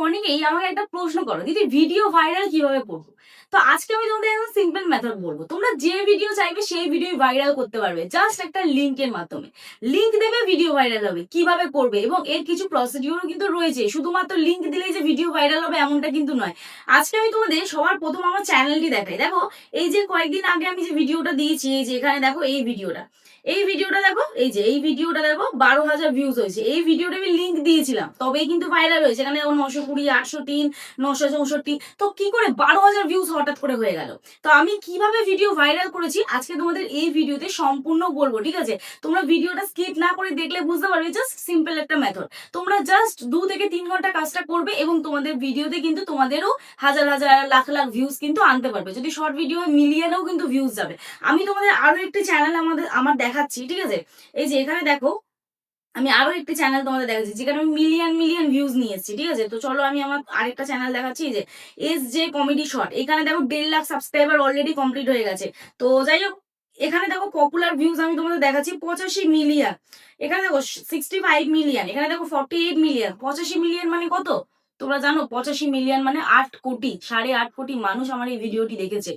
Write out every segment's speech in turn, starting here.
অনেকেই আমাকে একটা প্রশ্ন করো, দিদি ভিডিও ভাইরাল কিভাবে করবো? তো আজকে আমি তোমাদের একদম সিম্পল মেথড বলবো। তোমরা যে ভিডিও চাইবে সেই ভিডিও ভাইরাল করতে পারবে জাস্ট একটা লিঙ্কের মাধ্যমে। লিঙ্ক দেবে, ভিডিও ভাইরাল হবে। কিভাবে করবে এবং এর কিছু প্রসিডিউরও কিন্তু রয়েছে। শুধুমাত্র লিঙ্ক দিলেই যে ভিডিও ভাইরাল হবে এমনটা কিন্তু নয়। আজকে আমি তোমাদের সবার প্রথম আমার চ্যানেলটি দেখাই। দেখো, এই যে কয়েকদিন আগে আমি যে ভিডিওটা দিয়েছি, এই যে এখানে দেখো এই ভিডিওটা দেখো, এই ভিডিওটা দেখো 12,000 ভিউজ হয়েছে। এই ভিডিওটা আমি লিঙ্ক দিয়েছিলাম, তবেই কিন্তু ভাইরাল হয়েছে। এখানে দেখো 920, 803, 964। তো কি করে 12,000 ভিউজ হঠাৎ করে হয়ে গেল? তো আমি কিভাবে ভিডিও ভাইরাল করেছি আজকে তোমাদের এই ভিডিওতে সম্পূর্ণ বলবো, ঠিক আছে? তোমরা ভিডিওটা স্কিপ না করে দেখলে বুঝতে পারবে। জাস্ট সিম্পল একটা মেথড। তোমরা জাস্ট 2 থেকে 3 ঘন্টা কাজটা করবে এবং তোমাদের ভিডিওতে কিন্তু তোমাদেরও হাজার হাজার লাখ লাখ ভিউজ কিন্তু আনতে পারবে। যদি শর্ট ভিডিও মিলিয়নেও কিন্তু ভিউজ যাবে। আমি তোমাদের আরো একটি চ্যানেল আমার দেখাচ্ছি, ঠিক আছে? এই যে এখানে দেখো, আমি আরো একটি চ্যানেল তোমাদের দেখাচ্ছি যেখানে আমি মিলিয়ন মিলিয়ন ভিউজ নিয়ে এসেছি, ঠিক আছে? তো চলো আমি আমার আরেকটা চ্যানেল দেখাচ্ছি, যে SJ কমেডি শর্ট। এখানে দেখো 1.5 লাখ সাবস্ক্রাইবার অলরেডি কমপ্লিট হয়ে গেছে। তো যাই হোক, এখানে দেখো পপুলার ভিউজ আমি তোমাদের দেখাচ্ছি 85 মিলিয়ন। এখানে দেখো 65 মিলিয়ন। এখানে দেখো 48 মিলিয়ন। 85 মিলিয়ন মানে কত? তোমরা জানো 85 মিলিয়ন মানে 8 কোটি, 8.5 কোটি মানুষ আমার এই ভিডিওটি দেখেছে।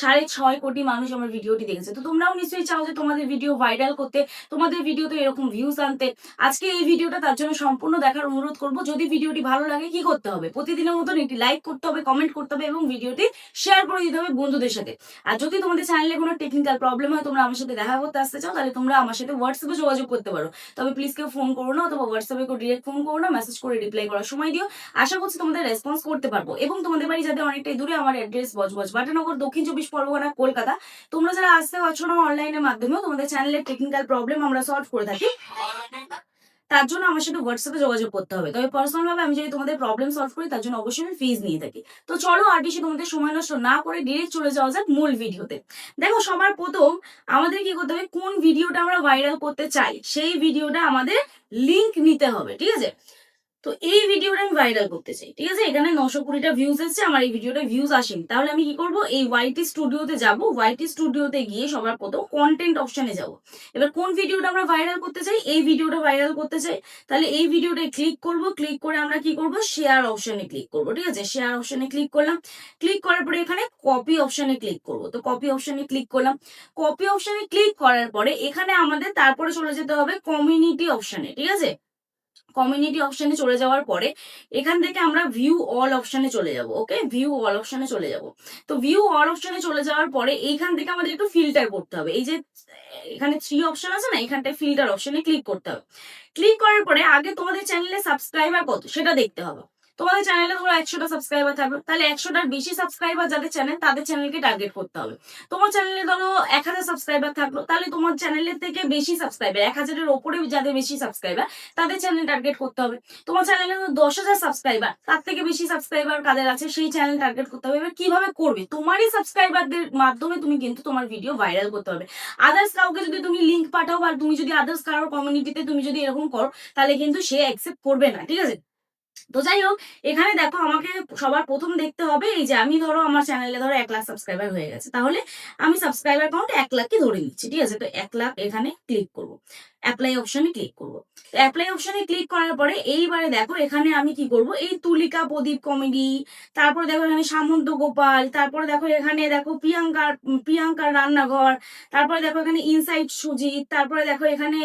6.5 কোটি মানুষ আমার ভিডিওটি দেখেছে। তো তোমরাও নিশ্চয়ই চাও যে তোমাদের ভিডিও ভাইরাল করতে, তোমাদের ভিডিওতে এরকম ভিউজ আনতে। আজকে এই ভিডিওটা তার জন্য সম্পূর্ণ দেখার অনুরোধ করব। যদি ভিডিওটি ভালো লাগে কি করতে হবে? প্রতিদিনের মতন একটি লাইক করতে হবে, কমেন্ট করতে হবে এবং ভিডিওটি শেয়ার করে দিতে হবে বন্ধুদের সাথে। আর যদি তোমাদের চ্যানেলে কোনো টেকনিক্যাল প্রবলেম হয়, তোমরা আমার সাথে দেখা করতে আসতে চাও, তাহলে তোমরা আমার সাথে হোয়াটসঅ্যাপে যোগাযোগ করতে পারো। তবে প্লিজ কেউ ফোন করো না, অথবা হোয়াটসঅ্যাপে কেউ ডিরেক্ট ফোন করো না, মেসেজ করে রিপ্লাই করার সময় দিও। আশা করছি তোমাদের রেসপন্স করতে পারবো। এবং তোমাদের বাড়ি যাদের অনেকটাই দূরে, আমার অ্যাড্রেস বজবজ বাটানগর, দক্ষিণ 24 পরগনা, কলকাতা। তোমরা যারা আসতে পারছো না অনলাইনের মাধ্যমেও, তোমাদের চ্যানেলের টেকনিক্যাল প্রবলেম আমরা সলভ করে থাকি। তার জন্য আমার সাথে হোয়াটসঅ্যাপে যোগাযোগ করতে হবে। তবে পার্সোনাল ভাবে আমি যদি তোমাদের প্রবলেম সলভ করি, তার জন্য অবশ্যই আমি ফিজ নিয়ে থাকি। তো চলো আর বেশি তোমাদের সময় নষ্ট না করে ডিরেক্ট চলে যাওয়া যাক মূল ভিডিওতে। দেখো, সবার প্রথম আমাদের কি করতে হবে, কোন ভিডিওটা আমরা ভাইরাল করতে চাই সেই ভিডিওটা আমাদের লিংক নিতে হবে, ঠিক আছে? তো এই ভিডিওটা আমি ভাইরাল করতে চাই, ঠিক আছে? এখানে 920টা ভিউজ এসেছে, আমার এই ভিডিওটা ভিউজ আসেনি। তাহলে আমি কি করব, এই ওয়াইটি স্টুডিওতে যাব। ওয়াইটি স্টুডিওতে গিয়ে সবার প্রথম কন্টেন্ট অপশনে যাব। এবার কোন ভিডিওটা আমরা ভাইরাল করতে চাই, এই ভিডিওটা ভাইরাল করতে চাই, তাহলে এই ভিডিওটায় ক্লিক করব। ক্লিক করে আমরা কি করব, শেয়ার অপশনে ক্লিক করব, ঠিক আছে? শেয়ার অপশনে ক্লিক করলাম। ক্লিক করার পরে এখানে কপি অপশনে ক্লিক করব। তো কপি অপশনে ক্লিক করলাম। কপি অপশনে ক্লিক করার পরে এখানে আমাদের তারপরে চলে যেতে হবে কমিউনিটি অপশনে, ঠিক আছে? কমিউনিটি অপশনে চলে যাওয়ার পরে এখান থেকে আমরা ভিউ অল অপশনে চলে যাব। ওকে, ভিউ অল অপশনে চলে যাব। তো ভিউ অল অপশনে চলে যাওয়ার পরে এইখান থেকে আমাদের একটু ফিল্টার করতে হবে। এই যে এখানে 3 অপশন আছে না, এখানটায় ফিল্টার অপশনে ক্লিক করতে হবে। ক্লিক করার পরে আগে তোমাদের চ্যানেলে সাবস্ক্রাইবার কত সেটা দেখতে হবে। তোমাদের চ্যানেলে ধরো 100টা সাবস্ক্রাইবার থাকবে, তাহলে 100টার বেশি সাবস্ক্রাইবার যাদের চ্যানেল, তাদের চ্যানেলকে টার্গেট করতে হবে। তোমার চ্যানেলে ধরো 1000 সাবস্ক্রাইবার থাকলো, তাহলে তোমার চ্যানেলের থেকে বেশি সাবস্ক্রাইবার, 1000-এর ওপরে যাদের বেশি সাবস্ক্রাইবার, তাদের চ্যানেল টার্গেট করতে হবে। তোমার চ্যানেলে 10,000 সাবস্ক্রাইবার, তার থেকে বেশি সাবস্ক্রাইবার কাদের আছে সেই চ্যানেল টার্গেট করতে হবে। এবার কিভাবে করবে, তোমারই সাবস্ক্রাইবারদের মাধ্যমে তুমি কিন্তু তোমার ভিডিও ভাইরাল করতে হবে। আদার্স কাউকে যদি তুমি লিঙ্ক পাঠাও, বা তুমি যদি আদার্স কারোর কমিউনিটিতে তুমি যদি এরকম করো, তাহলে কিন্তু সে অ্যাকসেপ্ট করবে না, ঠিক আছে? তো যাই হোক, এখানে দেখো আমাকে সবার প্রথম দেখতে হবে, এই যে আমি ধরো আমার চ্যানেলে ধরো 1 লাখ সাবস্ক্রাইবার হয়ে গেছে, তাহলে আমি সাবস্ক্রাইবার কাউন্ট 1 লাখকে ধরে নিচ্ছি, ঠিক আছে? তো 1 লাখ এখানে ক্লিক করব। অ্যাপ্লাই অপশনে ক্লিক করব। অ্যাপ্লাই অপশনে ক্লিক করার পরে এইবারে দেখো এখানে আমি কি করব, এই তুলিকা প্রদীপ কমেডি, তারপরে দেখো এখানে সামন্ত গোপাল, তারপরে দেখো এখানে দেখো প্রিয়াঙ্কার রান্নাঘর, তারপরে দেখো এখানে ইনসাইড সুজিত, তারপরে দেখো এখানে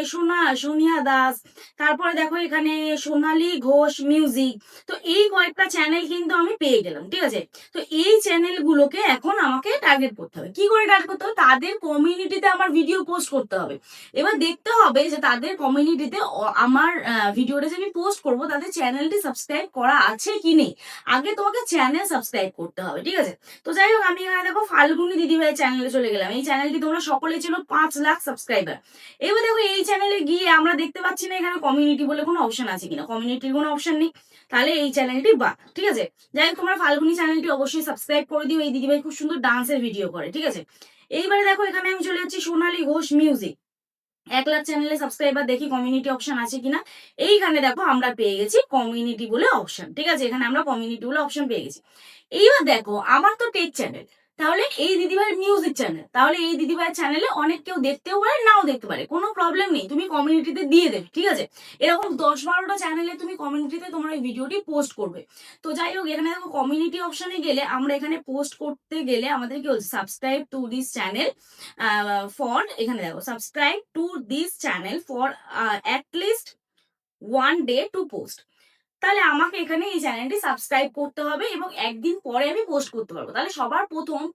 সোনিয়া দাস, তারপরে দেখো এখানে সোনালী ঘোষ মিউজিক। তো এই কয়েকটা চ্যানেল কিন্তু আমি পেয়ে গেলাম, ঠিক আছে? তো এই চ্যানেলগুলোকে এখন আমাকে টার্গেট করতে হবে। কি করে টার্গেট করতে হবে, তাদের কমিউনিটিতে আমার ভিডিও পোস্ট করতে হবে। এবার দেখতে হবে যে তাদের কমিউনিটিতে আমার ভিডিওটা যে আমি পোস্ট করব, তাদের চ্যানেলটি সাবস্ক্রাইব করা আছে কি নেই। আগে তোমাকে চ্যানেল সাবস্ক্রাইব করতে হবে, ঠিক আছে? তো যাই হোক, আমি এখানে দেখো ফাল্গুনি দিদিভাই চ্যানেলে চলে গেলাম। এই চ্যানেলটি তোমরা সকলেই ছিল 5 লাখ সাবস্ক্রাইবার। এবার দেখো এই চ্যানেলে গিয়ে আমরা দেখতে পাচ্ছি না এখানে কমিউনিটি বলে কোনো অপশন আছে কিনা। কমিউনিটির কোনো অপশন নেই, তাহলে এই চ্যানেলটি বাদ, ঠিক আছে? যাই হোক, তোমরা ফাল্গুনি চ্যানেলটি অবশ্যই সাবস্ক্রাইব করে দিও। এই দিদিভাই খুব সুন্দর ডান্সের ভিডিও করে, ঠিক আছে? এইবারে দেখো এখানে আমি চলে যাচ্ছি সোনালী ঘোষ মিউজিক। 1 লাখ চ্যানেলে সাবস্ক্রাইবার, দেখি কমিউনিটি অপশন আছে কিনা। এইখানে দেখো আমরা পেয়ে গেছি কমিউনিটি বলে অপশন, ঠিক আছে? এখানে আমরা কমিউনিটি বলে অপশন পেয়ে গেছি। এইবার দেখো আমার তো টেক চ্যানেল, তাহলে এই দিদিভাইয়ের মিউজিক চ্যানেল, তাহলে এই দিদিভাইয়ের চ্যানেলে অনেক কেউ দেখতেও পারে, নাও দেখতে পারে, কোনো প্রবলেম নেই, তুমি কমিউনিটিতে দিয়ে দেবে, ঠিক আছে। এরকম 10-12টা চ্যানেলে তুমি কমিউনিটিতে তোমার এই ভিডিওটি পোস্ট করবে। তো যাই হোক, এখানে দেখো কমিউনিটি অপশনে গেলে আমরা এখানে পোস্ট করতে গেলে আমাদের কি বলছে, subscribe to this channel for, এখানে দেখো subscribe to this channel for at least 1 day to post. তাহলে আমাকে এখানে এই চ্যানেলটি সাবস্ক্রাইব করতে হবে এবং একদিন পরে আমি পোস্ট করতে পারবো। তাহলে সবার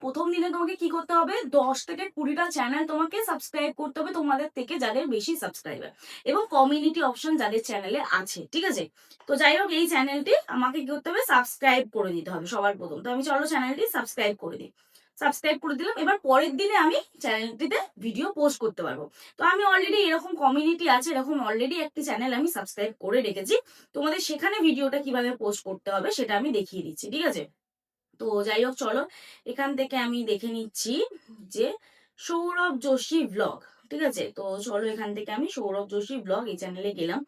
প্রথম দিনে তোমাকে কি করতে হবে, 10 থেকে 20টা চ্যানেল তোমাকে সাবস্ক্রাইব করতে হবে তোমাদের থেকে যাদের বেশি সাবস্ক্রাইবার এবং কমিউনিটি অপশন যাদের চ্যানেলে আছে, ঠিক আছে। তো যাই হোক, এই চ্যানেলটি আমাকে কি করতে হবে, সাবস্ক্রাইব করে দিতে হবে সবার প্রথম। তো আমি চলো চ্যানেলটি সাবস্ক্রাইব করে দিই, সাবস্ক্রাইব করে দিলাম। এবার পরের দিনে আমি চ্যানেলটিতে ভিডিও পোস্ট করতে পারবো। তো আমি অলরেডি এরকম কমিউনিটি আছে, এরকম অলরেডি একটি চ্যানেল আমি সাবস্ক্রাইব করে রেখেছি। তোমাদের সেখানে ভিডিওটা কিভাবে পোস্ট করতে হবে সেটা আমি দেখিয়ে দিচ্ছি, ঠিক আছে। তো যাই হোক, চলো এখান থেকে আমি দেখে নিচ্ছি যে সৌরভ যোশী ব্লগ, ঠিক আছে। তো চলো এখান থেকে আমি সৌরভ যোশী ব্লগ এই চ্যানেলে গেলাম।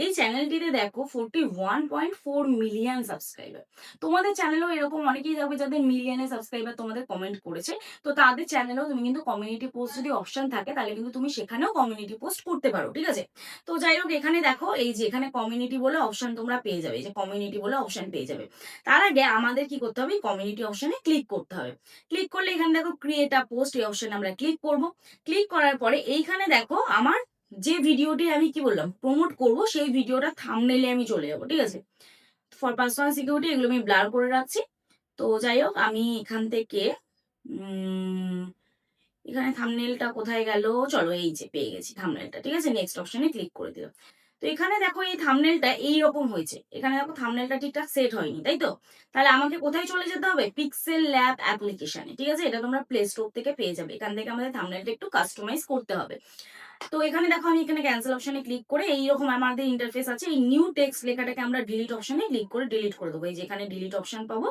এই চ্যানেলটিতে দেখো 41.4 মিলিয়ন সাবস্ক্রাইবার। তোমাদের চ্যানেলেও এরকম অনেকেই থাকবে যাদের মিলিয়নে সাবস্ক্রাইবার তোমাদের কমেন্ট করেছে। তো তাদের চ্যানেলেও তুমি কিন্তু কমিউনিটি পোস্ট যদি অপশন থাকে তাহলে কিন্তু তুমি সেখানেও কমিউনিটি পোস্ট করতে পারো, ঠিক আছে। তো যাই হোক, এখানে দেখো এই যে এখানে কমিউনিটি বলে অপশন তোমরা পেয়ে যাবে, এই যে কমিউনিটি বলে অপশন পেয়ে যাবে। তার আগে আমাদের কি করতে হবে, কমিউনিটি অপশনে ক্লিক করতে হবে। ক্লিক করলে এখানে দেখো ক্রিয়েট আ পোস্ট, এই অপশনে আমরা ক্লিক করব। ক্লিক করার পরে এইখানে দেখো আমার যে ভিডিওটি আমি কি বললাম প্রমোট করব সেই ভিডিওটা থাম্বনেইলে আমি চলে যাব, ঠিক আছে। ফর পার্সোনাল সিকিউরিটি এগুলো আমি ব্লার করে রাখছি। তো যাই হোক, আমি এখান থেকে এখানে থাম্বনেইলটা কোথায় গেল, চলো এই যে পেয়ে গেছি থাম্বনেইলটা, ঠিক আছে। নেক্সট অপশনে ক্লিক করে দিলাম। তো এখানে দেখো এই থাম্বনেইলটা এইরকম হয়েছে, এখানে দেখো থাম্বনেইলটা ঠিকঠাক সেট হয়নি, তাই তো। তাহলে আমাকে কোথায় চলে যেতে হবে, পিক্সেল ল্যাব অ্যাপ্লিকেশনে, ঠিক আছে। এটা তোমরা প্লে স্টোর থেকে পেয়ে যাবে। এখান থেকে আমাদের থাম্বনেইলটা একটু কাস্টমাইজ করতে হবে। তো এখানে দেখো আমি এখানে ক্যান্সেল অপশনে ক্লিক করে এইরকম আমাদের ইন্টারফেস আছে। এই নিউ টেক্সট লেখাটাকে আমরা ডিলিট অপশনে ক্লিক করে ডিলিট করে দেবো। এই যে এখানে ডিলিট অপশন পাবো,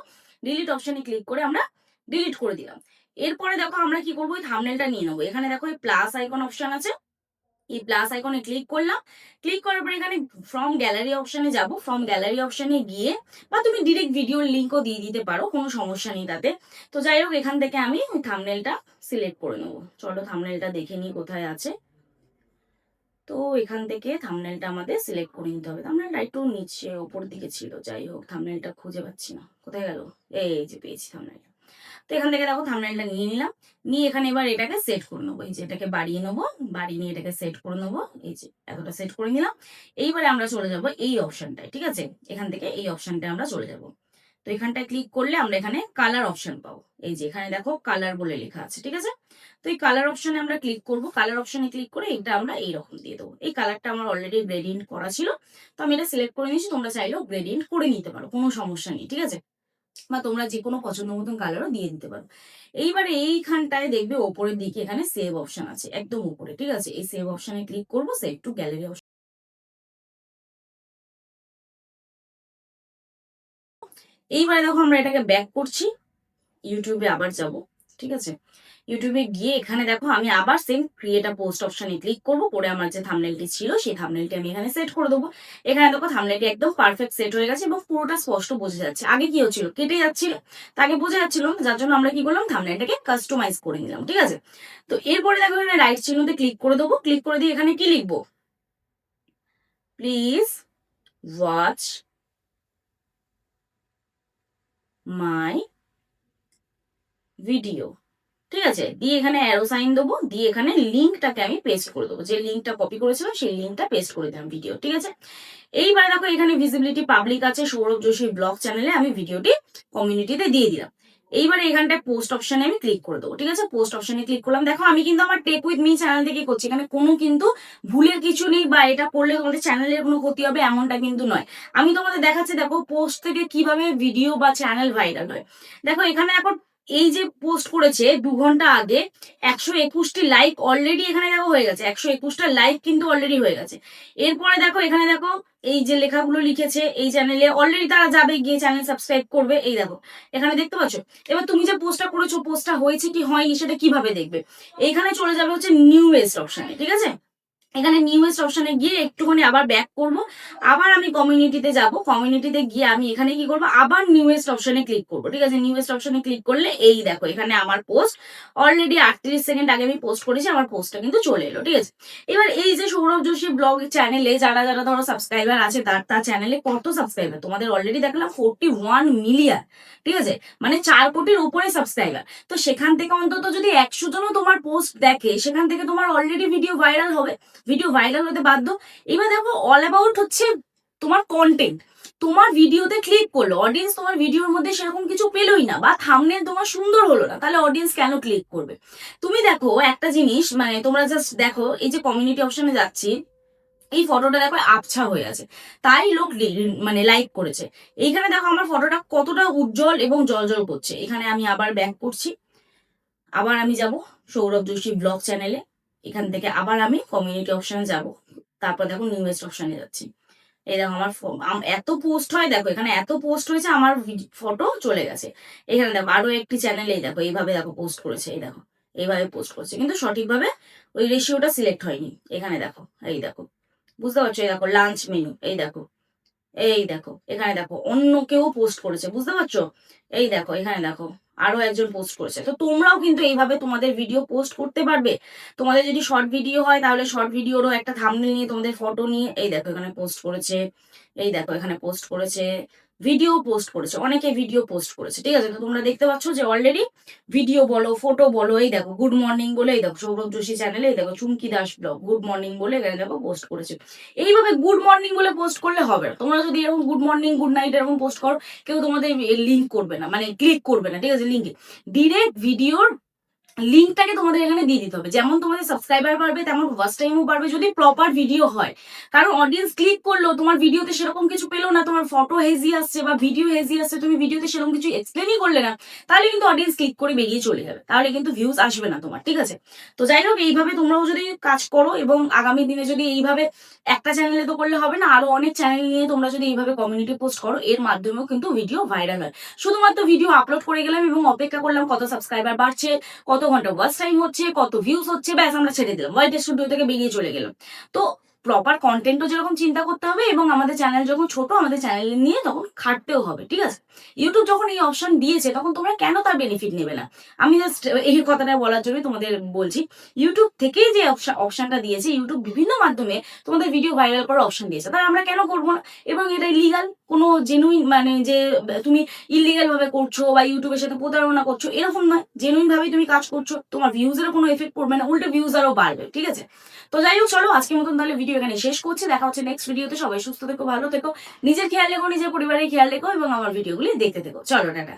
ডিলিট অপশনে ক্লিক করে আমরা ডিলিট করে দিলাম। এরপরে দেখো আমরা কি করবো, এই থাম্বনেইলটা নিয়ে নেবো। এখানে দেখো এই প্লাস আইকন অপশন আছে, এই প্লাস আইকনে ক্লিক করলাম। ক্লিক করার পরে এখানে ফ্রম গ্যালারি অপশনে যাব। ফ্রম গ্যালারি অপশনে গিয়ে বা তুমি ডিরেক্ট ভিডিওর লিঙ্কও দিয়ে দিতে পারো, কোনো সমস্যা নেই তাতে। তো যাই হোক, এখান থেকে আমি থাম্বনেইলটা সিলেক্ট করে নেবো। চলো থাম্বনেইলটা দেখে নিই কোথায় আছে। তো এখান থেকে থাম্বনেইলটা আমাদের সিলেক্ট করে নিতে হবে। থাম্বনেইলটা একটু নিচে ওপর দিকে ছিল, যাই হোক থাম্বনেইলটা খুঁজে পাচ্ছি না, কোথায় গেল, এই যে পেয়েছি থাম্বনেইলটা। তো এখান থেকে দেখো থাম্বনেইলটা নিয়ে নিলাম, নিয়ে এখানে এবার এটাকে সেট করে নেবো। এই যে এটাকে বাড়িয়ে নেবো, বাড়িয়ে নিয়ে এটাকে সেট করে নেবো। এই যে এতটা সেট করে নিলাম। এইবারে আমরা চলে যাব এই অপশনটায়, ঠিক আছে। এখান থেকে এই অপশনটায় আমরা চলে যাব। তো এখানটায় ক্লিক করলে আমরা এখানে কালার অপশন পাবো। এই যে এখানে দেখো কালার বলে লেখা আছে, ঠিক আছে। তো এই কালার অপশনে আমরা ক্লিক করব। কালার অপশনে ক্লিক করে এটা আমরা এইরকম দিয়ে দেবো। এই কালারটা আমার অলরেডি গ্রেডিয়েন্ট করা ছিল, তো আমি এটা সিলেক্ট করে নিয়েছি। তোমরা চাইলেও গ্রেডিয়েন্ট করে নিতে পারো, কোনো সমস্যা নেই, ঠিক আছে। বা তোমরা যে কোনো পছন্দ মতন কালারও দিয়ে দিতে পারো। এইবারে এইখানটায় দেখবে ওপরের দিকে এখানে সেভ অপশন আছে, একদম উপরে, ঠিক আছে। এই সেভ অপশনে ক্লিক করবো, সেভ টু গ্যালারি অপশন। এইবারে দেখো আমরা এটাকে ব্যাক করছি, ইউটিউবে আবার যাব, ঠিক আছে। ইউটিউবে গিয়ে এখানে দেখো আমি আবার সেম ক্রিয়েট আ পোস্ট অপশনে ক্লিক করব, করে আমার যে থাম্বনেইলটি ছিল সেই থাম্বনেইলটি আমি এখানে সেট করে দেবো। এখানে দেখো থাম্বনেইলটি একদম পারফেক্ট সেট হয়ে গেছে এবং পুরোটা স্পষ্ট বোঝা যাচ্ছে। আগে কি হচ্ছিল, কেটে যাচ্ছিল, তাকে বোঝা যাচ্ছিল না, যার জন্য আমরা কি করলাম, থাম্বনেইলটাকে কাস্টমাইজ করে নিলাম, ঠিক আছে। তো এরপরে দেখো এখানে রাইট চিহ্নতে ক্লিক করে দেবো। ক্লিক করে দিয়ে এখানে কি লিখবো, প্লিজ ওয়াচ মাই ভিডিও, ঠিক আছে। দিয়ে এখানে অ্যারো সাইন দেবো, দিয়ে এখানে লিঙ্কটাকে আমি পেস্ট করে দেবো। যে লিঙ্কটা কপি করেছিলাম সেই লিঙ্কটা পেস্ট করে দিলাম ভিডিও, ঠিক আছে। এইবারে দেখো এখানে ভিজিবিলিটি পাবলিক আছে, সৌরভ যোশী ব্লগ চ্যানেলে আমি ভিডিওটি কমিউনিটিতে দিয়ে দিলাম। এইবারে এখানটায় পোস্ট অপশনে আমি ক্লিক করে দেবো, ঠিক আছে। পোস্ট অপশনে ক্লিক করলাম। দেখো আমি কিন্তু আমার টেক উইথ মি চ্যানেল থেকে করছি, এখানে কোনো কিন্তু ভুলের কিছু নেই বা এটা করলে তোমাদের চ্যানেলের কোনো ক্ষতি হবে এমনটা কিন্তু নয়। আমি তোমাদের দেখাচ্ছি দেখো পোস্ট থেকে কিভাবে ভিডিও বা চ্যানেল ভাইরাল হয়। দেখো এখানে এখন এই যে পোস্ট করেছে 2 ঘন্টা আগে 121টি লাইক অলরেডি এখানে দেখো হয়ে গেছে, 121টা লাইক কিন্তু অলরেডি হয়ে গেছে। এরপরে দেখো এখানে দেখো এই যে লেখাগুলো লিখেছে এই চ্যানেলে অলরেডি তারা যাবে গিয়ে চ্যানেল সাবস্ক্রাইব করবে, এই দেখো এখানে দেখতে পাচ্ছ। এবার তুমি যে পোস্টটা করেছো পোস্টটা হয়েছে কি হয়নি সেটা কিভাবে দেখবে, এইখানে চলে যাবে হচ্ছে নিউয়েস্ট অপশনে, ঠিক আছে। এখানে নিউয়েস্ট অপশনে গিয়ে একটুখানি আবার ব্যাক করবো, আবার আমি কমিউনিটিতে যাব, কমিউনিটিতে গিয়ে আমি এখানে কি করবো, আবার নিউয়েস্ট অপশনে ক্লিক করবো। ঠিক আছে, নিউয়েস্ট অপশনে ক্লিক করলে এই দেখো এখানে আমার পোস্ট অলরেডি 38 সেকেন্ড আগে আমি পোস্ট করেছি, আমার পোস্টটা কিন্তু চলে এলো। ঠিক আছে, এবার এই যে সৌরভ যোশী ব্লগ চ্যানেলে যারা যারা ধরো সাবস্ক্রাইবার আছে, তার চ্যানেলে কত সাবস্ক্রাইবার তোমাদের অলরেডি দেখলাম 41 মিলিয়ন। ঠিক আছে, মানে 4 কোটির উপরে সাবস্ক্রাইবার। তো সেখান থেকে অন্তত যদি 100 জনও তোমার পোস্ট দেখে, সেখান থেকে তোমার অলরেডি ভিডিও ভাইরাল হবে, ভিডিও ভাইরাল হতে বাধ্য। এবার দেখো অল অ্যাবাউট হচ্ছে তোমার কন্টেন্ট। তোমার ভিডিওতে ক্লিক করলো অডিয়েন্স, তোমার ভিডিওর মধ্যে সেরকম কিছু পেলোই না, বা থাম্বনেল তোমার সুন্দর হলো না, তাহলে অডিয়েন্স কেন ক্লিক করবে? তুমি দেখো একটা জিনিস, মানে তোমরা জাস্ট দেখো, এই যে কমিউনিটি অপশনে যাচ্ছি, এই ফটোটা দেখো আবছা হয়ে আছে, তাই লোক মানে লাইক করেছে। এইখানে দেখো আমার ফটোটা কতটা উজ্জ্বল এবং জলজল করছে। এখানে আমি আবার ব্যাক করছি, আবার আমি যাব সৌরভ যোশী ব্লগ চ্যানেলে, এখান থেকে আবার আমি কমিউনিটি অপশনে যাব, তারপর দেখো নিউয়েস্ট অপশনে যাচ্ছি। এই দেখো আমার এত পোস্ট হয়, দেখো এখানে এত পোস্ট হয়েছে, আমার ফটো চলে গেছে। এখানে দেখো আরো একটি চ্যানেলে দেখো এইভাবে দেখো পোস্ট করেছে, এই দেখো এইভাবে পোস্ট করেছে, কিন্তু সঠিকভাবে ওই রেশিওটা সিলেক্ট হয়নি। এখানে দেখো, এই দেখো বুঝতে পারছো, এই দেখো লাঞ্চ মেনু, এই দেখো, এই দেখো এখানে দেখো অন্য কেউ পোস্ট করেছে, বুঝতে পারছো? এই দেখো এখানে দেখো আরো একজন পোস্ট করেছে। তো তোমরাও কিন্তু এইভাবে তোমাদের ভিডিও পোস্ট করতে পারবে। তোমাদের যদি শর্ট ভিডিও হয়, তাহলে শর্ট ভিডিওরও একটা থাম্বনেল নিয়ে তোমাদের ফটো নিয়ে, এই দেখো এখানে পোস্ট করেছে, এই দেখো এখানে পোস্ট করেছে, ভিডিও পোস্ট করেছে, অনেকে ভিডিও পোস্ট করেছে। ঠিক আছে, তো তোমরা দেখতে পাচ্ছ যে অলরেডি ভিডিও বলো, ফটো বলো, এই দেখো গুড মর্নিং বলে, এই দেখো সৌরভ যোশী চ্যানেলে, এই দেখো চুমকি দাস ব্লগ গুড মর্নিং বলে এখানে দেখো পোস্ট করেছে। এইভাবে গুড মর্নিং বলে পোস্ট করলে হবে না। তোমরা যদি এরকম গুড মর্নিং গুড নাইট এরকম পোস্ট করো, কেউ তোমাদের লিঙ্ক করবে না, মানে ক্লিক করবে না। ঠিক আছে, লিঙ্কে ডিরেক্ট ভিডিওর লিঙ্কটাকে তোমাদের এখানে দিয়ে দিতে হবে। যেমন তোমাদের সাবস্ক্রাইবার বাড়বে, তেমন ওয়াচ টাইমও বাড়বে যদি প্রপার ভিডিও হয়। কারণ অডিয়েন্স ক্লিক করলো, তোমার ভিডিওতে সেরকম কিছু পেলো না, তোমার ফটো হেজি আসছে বা ভিডিও হেজি আসছে, তুমি ভিডিওতে সেরকম কিছু এক্সপ্লেনই করলে না, তাহলে কিন্তু অডিয়েন্স ক্লিক করে বেরিয়ে চলে যাবে, তাহলে কিন্তু ভিউজ আসবে না তোমার। ঠিক আছে, তো যাই হোক এইভাবে তোমরাও যদি কাজ করো, এবং আগামী দিনে যদি এইভাবে একটা চ্যানেলে তো করলে হবে না, আরো অনেক চ্যানেল নিয়ে তোমরা যদি এইভাবে কমিউনিটি পোস্ট করো, এর মাধ্যমেও কিন্তু ভিডিও ভাইরাল হয়। শুধুমাত্র ভিডিও আপলোড করে গেলাম এবং অপেক্ষা করলাম কত সাবস্ক্রাইবার বাড়ছে, কত ঘন্টা ওয়াচ টাইম হচ্ছে, কত ভিউজ হচ্ছে, ব্যাস আমরা ছেড়ে দিলাম, হোয়াইট স্টুডিও থেকে বেরিয়ে চলে গেলাম। তো প্রপার কন্টেন্টও যেরকম চিন্তা করতে হবে, এবং আমাদের চ্যানেল যখন ছোট, আমাদের চ্যানেল নিয়ে তখন খাটতেও হবে। ঠিক আছে, ইউটিউব যখন এই অপশন দিয়েছে, তখন তোমরা কেন তার বেনিফিট নেবে না? আমি জাস্ট এই কথাটা বলার জন্য তোমাদের বলছি, ইউটিউব থেকেই যে অপশনটা দিয়েছে, ইউটিউব বিভিন্ন মাধ্যমে তোমাদের ভিডিও ভাইরাল করার অপশন দিয়েছে, তাই আমরা কেন করবো না? এবং এটা লিগাল, কোনো জেনুইন, মানে যে তুমি ইলিগাল ভাবে করছো বা ইউটিউবের সাথে প্রতারণা করছো এরকম নয়, জেনুইন ভাবেই তুমি কাজ করছো, তোমার ভিউজের কোনো এফেক্ট পড়বে না, উল্টো ভিউজ আরও বাড়বে। ঠিক আছে, তো যাই হোক চলো আজকের মতন তাহলে ভিডিও এখানে শেষ করছি। দেখা হচ্ছে নেক্সট ভিডিওতে। সবাই সুস্থ থেকো, ভালো থেকো, নিজের খেয়াল রেখো, নিজের পরিবারের খেয়াল রেখো, এবং আমার ভিডিওগুলি দেখতে থেকো। চলো টাটা।